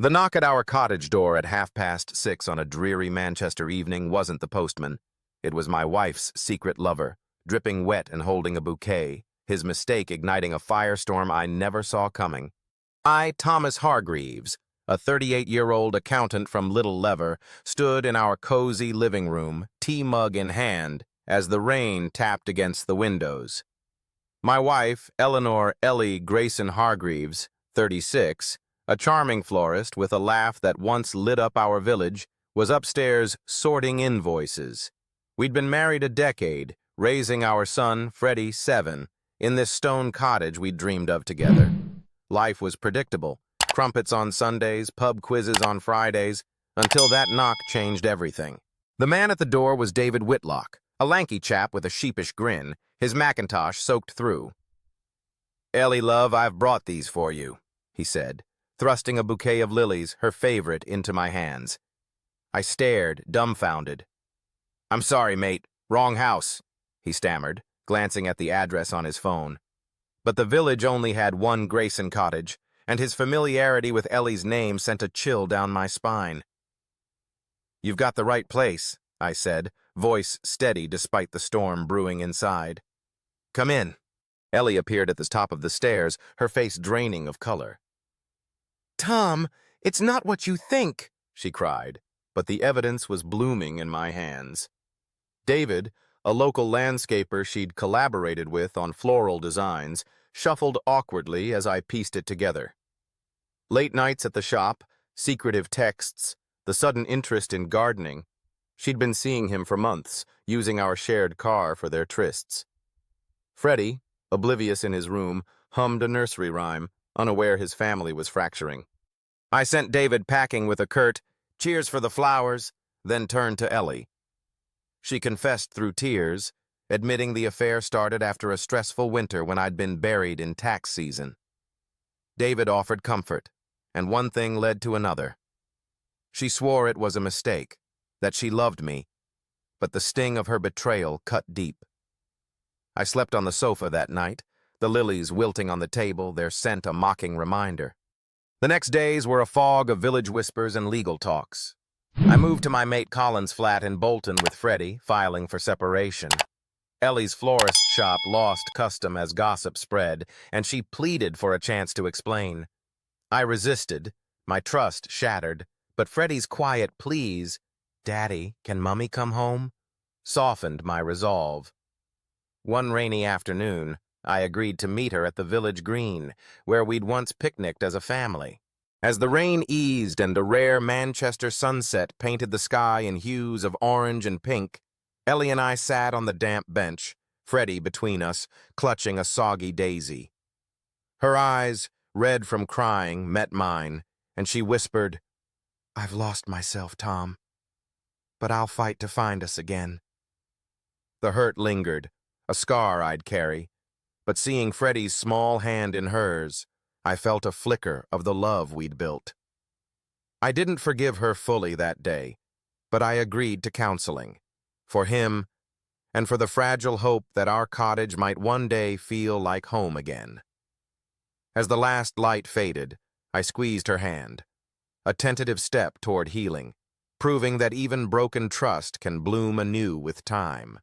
The knock at our cottage door at 6:30 on a dreary Manchester evening wasn't the postman. It was my wife's secret lover, dripping wet and holding a bouquet, his mistake igniting a firestorm I never saw coming. I, Thomas Hargreaves, a 38-year-old accountant from Little Lever, stood in our cozy living room, tea mug in hand, as the rain tapped against the windows. My wife, Eleanor Ellie Grayson Hargreaves, 36, a charming florist with a laugh that once lit up our village, was upstairs sorting invoices. We'd been married a decade, raising our son, Freddie, 7, in this stone cottage we'd dreamed of together. Life was predictable. Crumpets on Sundays, pub quizzes on Fridays, until that knock changed everything. The man at the door was David Whitlock, a lanky chap with a sheepish grin, his mackintosh soaked through. "Ellie, love, I've brought these for you," he said, thrusting a bouquet of lilies, her favorite, into my hands. I stared, dumbfounded. "I'm sorry, mate. Wrong house," he stammered, glancing at the address on his phone. But the village only had one Grayson cottage, and his familiarity with Ellie's name sent a chill down my spine. "You've got the right place," I said, voice steady despite the storm brewing inside. "Come in." Ellie appeared at the top of the stairs, her face draining of color. "Tom, it's not what you think," she cried, but the evidence was blooming in my hands. David, a local landscaper she'd collaborated with on floral designs, shuffled awkwardly as I pieced it together. Late nights at the shop, secretive texts, the sudden interest in gardening. She'd been seeing him for months, using our shared car for their trysts. Freddie, oblivious in his room, hummed a nursery rhyme, unaware his family was fracturing. I sent David packing with a curt, "Cheers for the flowers," then turned to Ellie. She confessed through tears, admitting the affair started after a stressful winter when I'd been buried in tax season. David offered comfort, and one thing led to another. She swore it was a mistake, that she loved me, but the sting of her betrayal cut deep. I slept on the sofa that night, the lilies wilting on the table, their scent a mocking reminder. The next days were a fog of village whispers and legal talks. I moved to my mate Colin's flat in Bolton with Freddie, filing for separation. Ellie's florist shop lost custom as gossip spread, and she pleaded for a chance to explain. I resisted, my trust shattered, but Freddie's quiet pleas, "Daddy, can Mummy come home?" softened my resolve. One rainy afternoon, I agreed to meet her at the village green, where we'd once picnicked as a family. As the rain eased and a rare Manchester sunset painted the sky in hues of orange and pink, Ellie and I sat on the damp bench, Freddie between us, clutching a soggy daisy. Her eyes, red from crying, met mine, and she whispered, "I've lost myself, Tom, but I'll fight to find us again." The hurt lingered, a scar I'd carry, but seeing Freddie's small hand in hers, I felt a flicker of the love we'd built. I didn't forgive her fully that day, but I agreed to counseling, for him, and for the fragile hope that our cottage might one day feel like home again. As the last light faded, I squeezed her hand, a tentative step toward healing, proving that even broken trust can bloom anew with time.